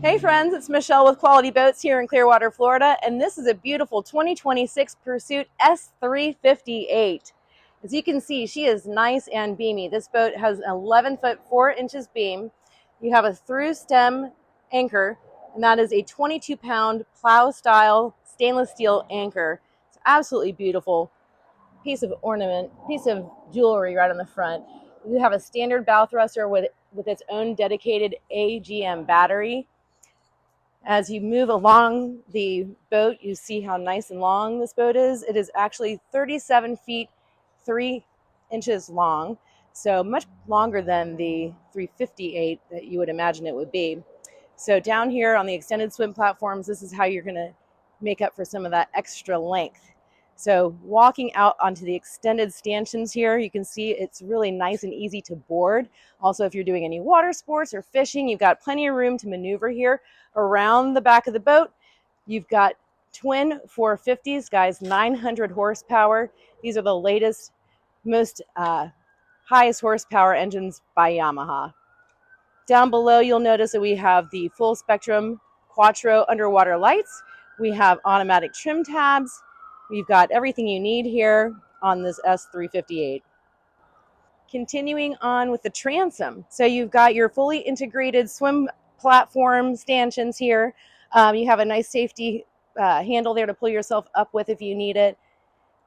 Hey friends, it's Michelle with Quality Boats here in Clearwater, Florida, and this is a beautiful 2026 Pursuit S358. As you can see, she is nice and beamy. This boat has an 11-foot 4 inches beam. You have a through stem anchor, and that is a 22-pound plow style stainless steel anchor. It's absolutely beautiful piece of ornament, piece of jewelry right on the front. You have a standard bow thruster with its own dedicated AGM battery. As you move along the boat, you see how nice and long this boat is. It is actually 37 feet 3 inches long, so much longer than the 358 that you would imagine it would be. So down here on the extended swim platforms, this is how you're going to make up for some of that extra length. So walking out onto the extended stanchions here, you can see it's really nice and easy to board. Also, if you're doing any water sports or fishing, you've got plenty of room to maneuver here. Around the back of the boat, you've got twin 450s, guys, 900 horsepower. These are the latest, most highest horsepower engines by Yamaha. Down below, you'll notice that we have the full spectrum Quattro underwater lights. We have automatic trim tabs. We've got everything you need here on this S358. Continuing on with the transom. So you've got your fully integrated swim platform stanchions here. You have a nice safety handle there to pull yourself up with if you need it.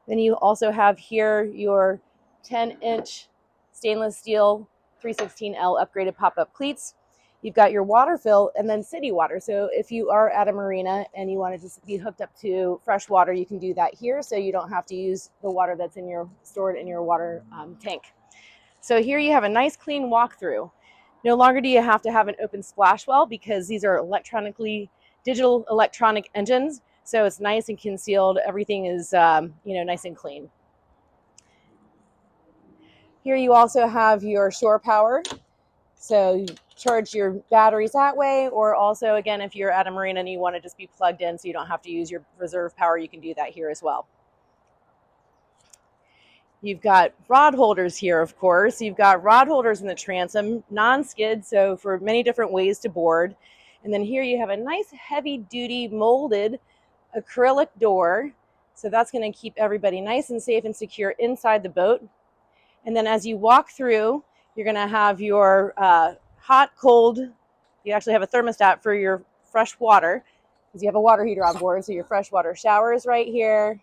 Then you also have here your 10-inch stainless steel 316L upgraded pop-up cleats. You've got your water fill and then city water. So if you are at a marina and you want to just be hooked up to fresh water, you can do that here, so you don't have to use the water that's stored in your water tank. So here you have a nice clean walkthrough. No longer do you have to have an open splash well because these are digital electronic engines. So it's nice and concealed. Everything is nice and clean. Here you also have your shore power. So you charge your batteries that way, or also, again, if you're at a marina and you want to just be plugged in so you don't have to use your reserve power, you can do that here as well. You've got rod holders here, of course. You've got rod holders in the transom, non-skid, so for many different ways to board. And then here you have a nice heavy-duty molded acrylic door. So that's going to keep everybody nice and safe and secure inside the boat. And then as you walk through, you're going to have your hot, cold, you actually have a thermostat for your fresh water because you have a water heater on board. So your fresh water shower is right here.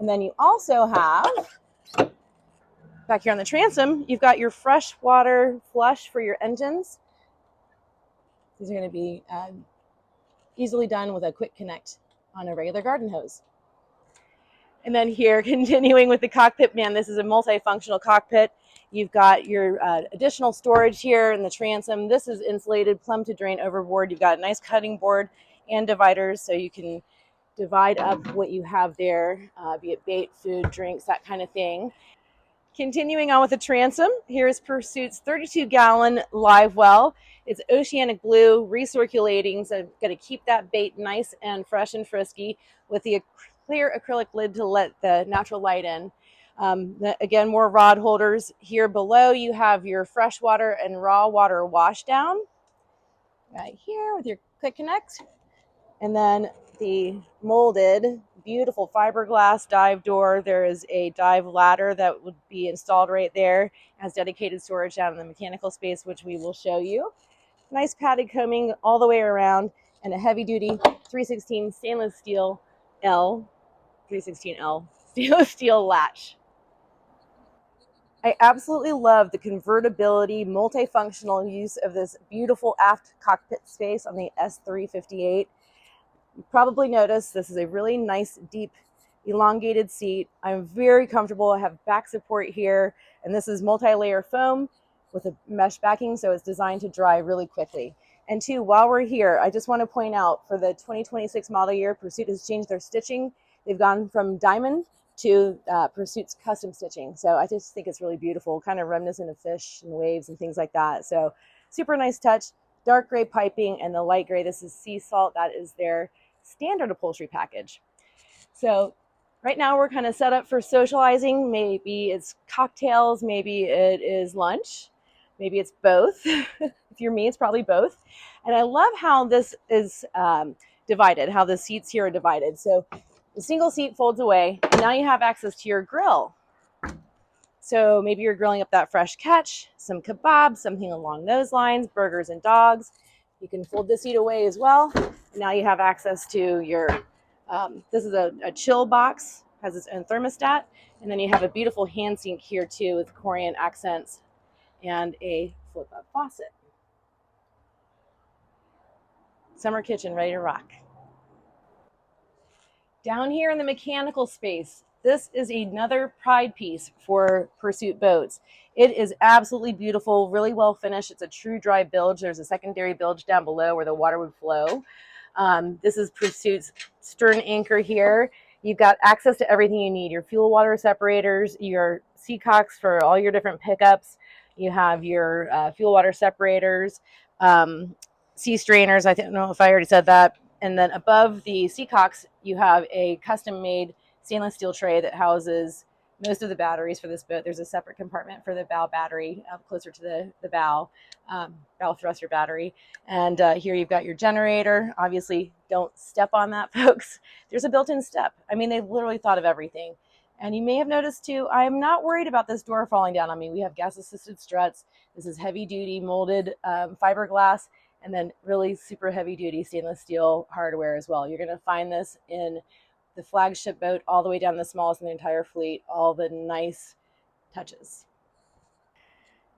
And then you also have, back here on the transom, you've got your fresh water flush for your engines. These are going to be easily done with a quick connect on a regular garden hose. And then here, continuing with the cockpit, man, this is a multifunctional cockpit. You've got your additional storage here in the transom. This is insulated, plumb to drain overboard. You've got a nice cutting board and dividers, so you can divide up what you have there, be it bait, food, drinks, that kind of thing. Continuing on with the transom, here's Pursuit's 32-gallon live well. It's oceanic blue, recirculating, so going to keep that bait nice and fresh and frisky with the clear acrylic lid to let the natural light in. Again, more rod holders. Here below, you have your freshwater and raw water wash down. Right here with your quick connect. And then the molded, beautiful fiberglass dive door. There is a dive ladder that would be installed right there. It has dedicated storage down in the mechanical space, which we will show you. Nice padded combing all the way around, and a heavy-duty 316 stainless steel L, 316L stainless steel latch. I absolutely love the convertibility, multifunctional use of this beautiful aft cockpit space on the S358. You probably noticed this is a really nice, deep, elongated seat. I'm very comfortable. I have back support here, and this is multi-layer foam with a mesh backing, so it's designed to dry really quickly. And two, while we're here, I just want to point out for the 2026 model year, Pursuit has changed their stitching. They've gone from diamond to Pursuit's custom stitching. So I just think it's really beautiful, kind of reminiscent of fish and waves and things like that. So super nice touch. Dark gray piping and the light gray, this is sea salt. That is their standard upholstery package. So right now we're kind of set up for socializing. Maybe it's cocktails, maybe it is lunch. Maybe it's both. If you're me, it's probably both. And I love how this is divided, how the seats here are divided. So the single seat folds away, and now you have access to your grill. So maybe you're grilling up that fresh catch, some kebabs, something along those lines, burgers and dogs. You can fold the seat away as well. And now you have access to your, this is a chill box, has its own thermostat. And then you have a beautiful hand sink here too with Korean accents and a flip-up faucet. Summer kitchen ready to rock. Down here in the mechanical space, this is another pride piece for Pursuit boats. It is absolutely beautiful, really well finished. It's a true dry bilge. There's a secondary bilge down below where the water would flow. This is Pursuit's stern anchor here. You've got access to everything you need. Your fuel water separators, your seacocks for all your different pickups. You have your fuel water separators, sea strainers. I don't know if I already said that. And then above the seacocks, you have a custom-made stainless steel tray that houses most of the batteries for this boat. There's a separate compartment for the bow battery up closer to the bow thruster battery. And here you've got your generator. Obviously, don't step on that, folks. There's a built-in step. I mean, they've literally thought of everything. And you may have noticed, too, I'm not worried about this door falling down on me. We have gas-assisted struts. This is heavy-duty molded fiberglass. And then really super heavy duty stainless steel hardware as well. You're going to find this in the flagship boat all the way down to the smallest in the entire fleet, all the nice touches.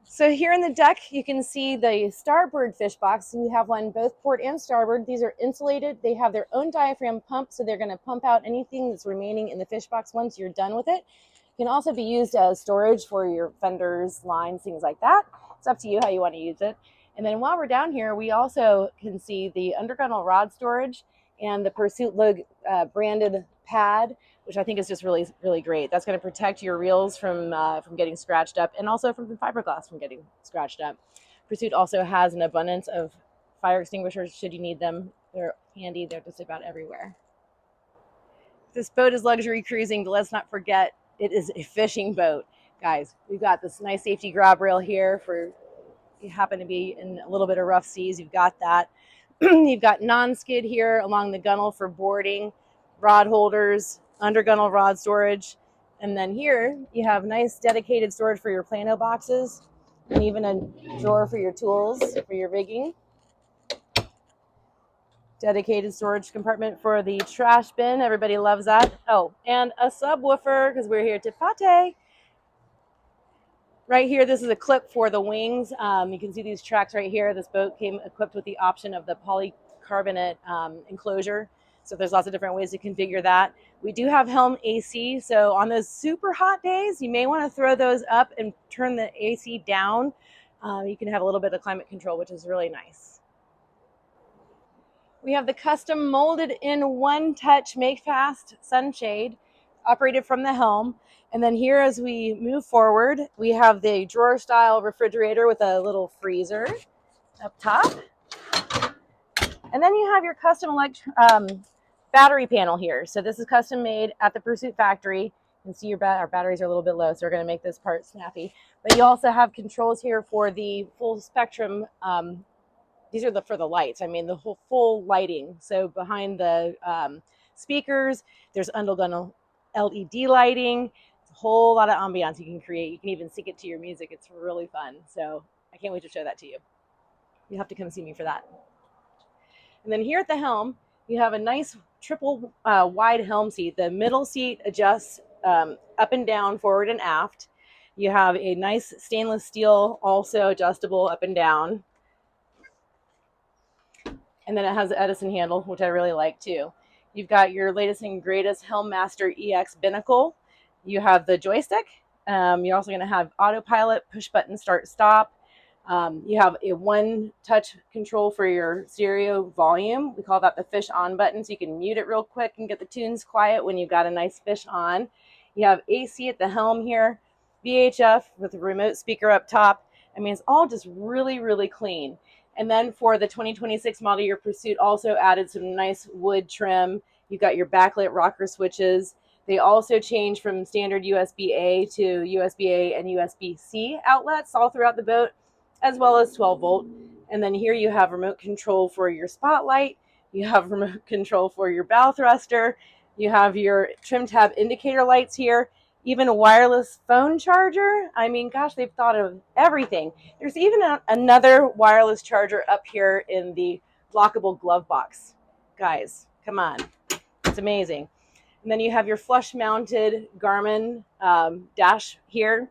So here in the deck, you can see the starboard fish box. We have one both port and starboard. These are insulated. They have their own diaphragm pump, so they're going to pump out anything that's remaining in the fish box once you're done with it. It can also be used as storage for your fenders, lines, things like that. It's up to you how you want to use it. And then while we're down here, we also can see the undergunnel rod storage and the Pursuit Lug branded pad, which I think is just really, really great. That's going to protect your reels from getting scratched up and also from the fiberglass from getting scratched up. Pursuit also has an abundance of fire extinguishers should you need them. They're handy. They're just about everywhere. This boat is luxury cruising, but let's not forget it is a fishing boat. Guys, we've got this nice safety grab rail here for you happen to be in a little bit of rough seas, you've got that. You've got non-skid here along the gunnel for boarding, rod holders, undergunnel rod storage. And then here you have nice dedicated storage for your plano boxes and even a drawer for your tools, for your rigging. Dedicated storage compartment for the trash bin. Everybody loves that. Oh, and a subwoofer because we're here to pate. Right here, this is a clip for the wings. You can see these tracks right here. This boat came equipped with the option of the polycarbonate enclosure. So there's lots of different ways to configure that. We do have Helm AC. So on those super hot days, you may want to throw those up and turn the AC down. You can have a little bit of climate control, which is really nice. We have the custom molded in one-touch Makefast sunshade operated from the Helm. And then here as we move forward, we have the drawer style refrigerator with a little freezer up top. And then you have your custom battery panel here. So this is custom made at the Pursuit factory. You can see our batteries are a little bit low, so we're going to make this part snappy. But you also have controls here for the full spectrum. These are for the lights. I mean, the whole full lighting. So behind the speakers, there's undergunnel LED lighting. It's a whole lot of ambiance you can create. You can even sync it to your music. It's really fun. So I can't wait to show that to you. You'll have to come see me for that. And then here at the helm, you have a nice triple wide helm seat. The middle seat adjusts up and down, forward and aft. You have a nice stainless steel, also adjustable up and down. And then it has the Edison handle, which I really like too. You've got your latest and greatest Helm Master EX binnacle. You have the joystick. You're also going to have autopilot, push button, start, stop. You have a one-touch control for your stereo volume. We call that the fish on button, so you can mute it real quick and get the tunes quiet when you've got a nice fish on. You have AC at the helm here, VHF with a remote speaker up top. I mean, it's all just really, really clean. And then for the 2026 model year Pursuit also added some nice wood trim. You've got your backlit rocker switches. They also change from standard USB-A to USB-A and USB-C outlets all throughout the boat. as well as 12 volt. And then here you have remote control for your spotlight. You have remote control for your bow thruster. You have your trim tab indicator lights here, even a wireless phone charger. I mean, gosh, they've thought of everything. There's even another wireless charger up here in the lockable glove box. Guys, come on. It's amazing. And then you have your flush mounted Garmin dash here.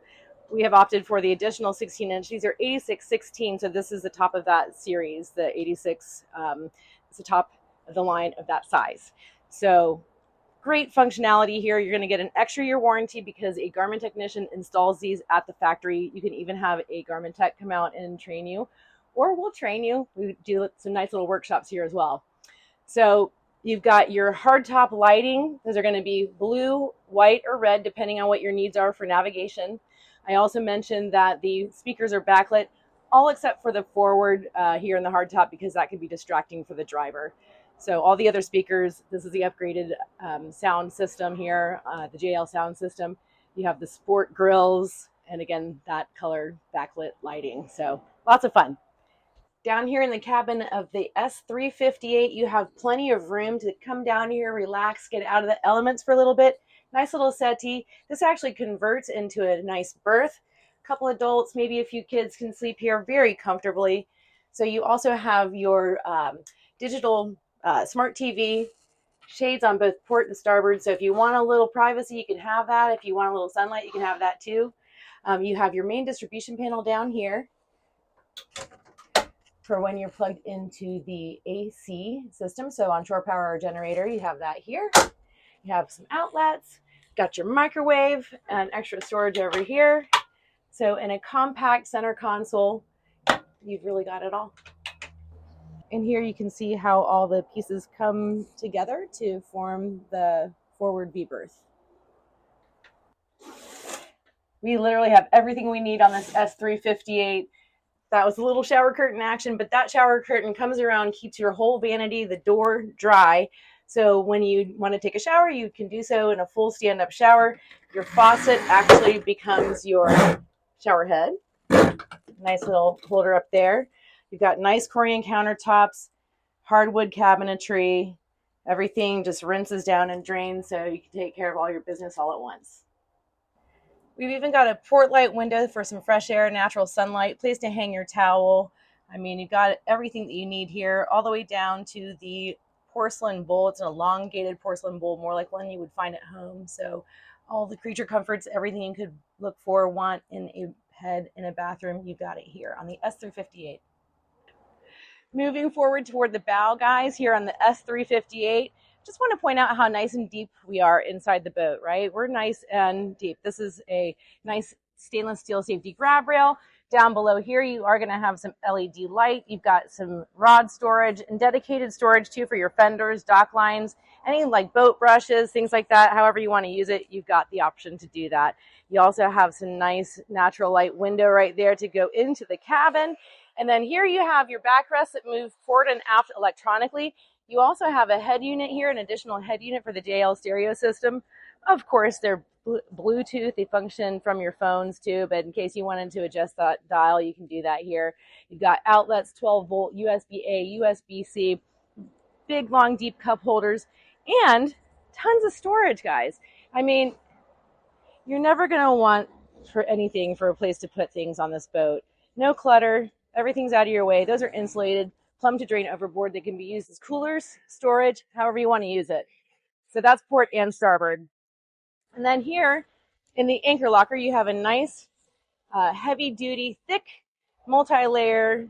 We have opted for the additional 16-inch. These are 86/16, so this is the top of that series. The 86 is the top of the line of that size. So great functionality here. You're going to get an extra year warranty because a Garmin technician installs these at the factory. You can even have a Garmin tech come out and train you, or we'll train you. We do some nice little workshops here as well. So you've got your hardtop lighting. Those are going to be blue, white, or red, depending on what your needs are for navigation. I also mentioned that the speakers are backlit, all except for the forward here in the hardtop, because that could be distracting for the driver. So all the other speakers, this is the upgraded sound system here, the JL sound system. You have the sport grills, and again, that color backlit lighting. So lots of fun. Down here in the cabin of the S358, you have plenty of room to come down here, relax, get out of the elements for a little bit. Nice little settee. This actually converts into a nice berth. A couple adults, maybe a few kids can sleep here very comfortably. So you also have your digital smart TV, shades on both port and starboard. So if you want a little privacy, you can have that. If you want a little sunlight, you can have that too. You have your main distribution panel down here for when you're plugged into the AC system. So on shore power or generator, you have that here. You have some outlets, got your microwave and extra storage over here. So in a compact center console, you've really got it all. And here you can see how all the pieces come together to form the forward V-berth. We literally have everything we need on this S358. That was a little shower curtain action, but that shower curtain comes around, keeps your whole vanity, the door, dry. So when you want to take a shower, you can do so in a full stand-up shower. Your faucet actually becomes your shower head. Nice little holder up there. You've got nice Corian countertops, hardwood cabinetry. Everything just rinses down and drains, so you can take care of all your business all at once. We've even got a port light window for some fresh air, natural sunlight, place to hang your towel. I mean, you've got everything that you need here, all the way down to the porcelain bowl. It's an elongated porcelain bowl, more like one you would find at home. So all the creature comforts, everything you could look for, want in a head in a bathroom, you got it here on the S358. Moving forward toward the bow, guys, here on the S358. Just want to point out how nice and deep we are inside the boat, right? We're nice and deep. This is a nice stainless steel safety grab rail. Down below here, you are going to have some LED light. You've got some rod storage and dedicated storage too for your fenders, dock lines, any like boat brushes, things like that. However you want to use it, you've got the option to do that. You also have some nice natural light window right there to go into the cabin. And then here you have your backrest that move forward and aft electronically. You also have a head unit here, an additional head unit for the JL stereo system. Of course, they're Bluetooth. They function from your phones too, but in case you wanted to adjust that dial, you can do that here. You've got outlets, 12 volt, USB-A, USB-C, big, long, deep cup holders, and tons of storage, guys. I mean, you're never going to want for anything for a place to put things on this boat. No clutter. Everything's out of your way. Those are insulated, plumb to drain overboard. They can be used as coolers, storage, however you want to use it. So that's port and starboard. And then here in the anchor locker, you have a nice heavy-duty, thick, multi-layer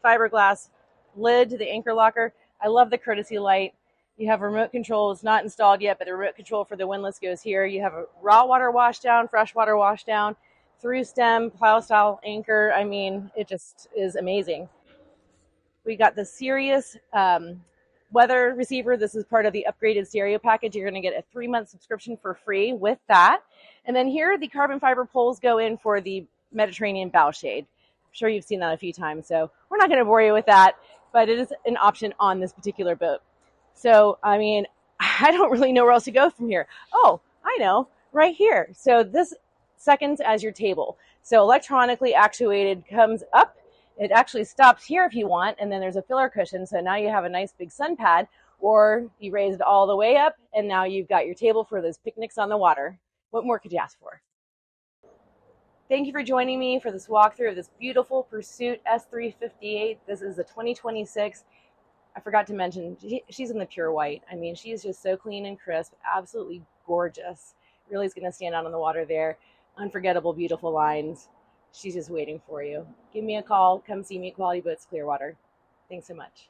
fiberglass lid to the anchor locker. I love the courtesy light. You have remote control. It's not installed yet, but the remote control for the windlass goes here. You have a raw water washdown, fresh water washdown, through stem, plow style anchor. I mean, it just is amazing. We got the Sirius weather receiver. This is part of the upgraded stereo package. You're going to get a 3-month subscription for free with that. And then here, the carbon fiber poles go in for the Mediterranean bow shade. I'm sure you've seen that a few times, so we're not going to bore you with that, but it is an option on this particular boat. So, I mean, I don't really know where else to go from here. Oh, I know, right here. So this seconds as your table. So electronically actuated, comes up It actually stops here if you want, and then there's a filler cushion, so now you have a nice big sun pad, or you raise it all the way up, and now you've got your table for those picnics on the water. What more could you ask for? Thank you for joining me for this walkthrough of this beautiful Pursuit S358. This is a 2026. I forgot to mention, she's in the pure white. I mean, she's just so clean and crisp, absolutely gorgeous. Really is going to stand out on the water there. Unforgettable, beautiful lines. She's just waiting for you. Give me a call. Come see me at Quality Boats Clearwater. Thanks so much.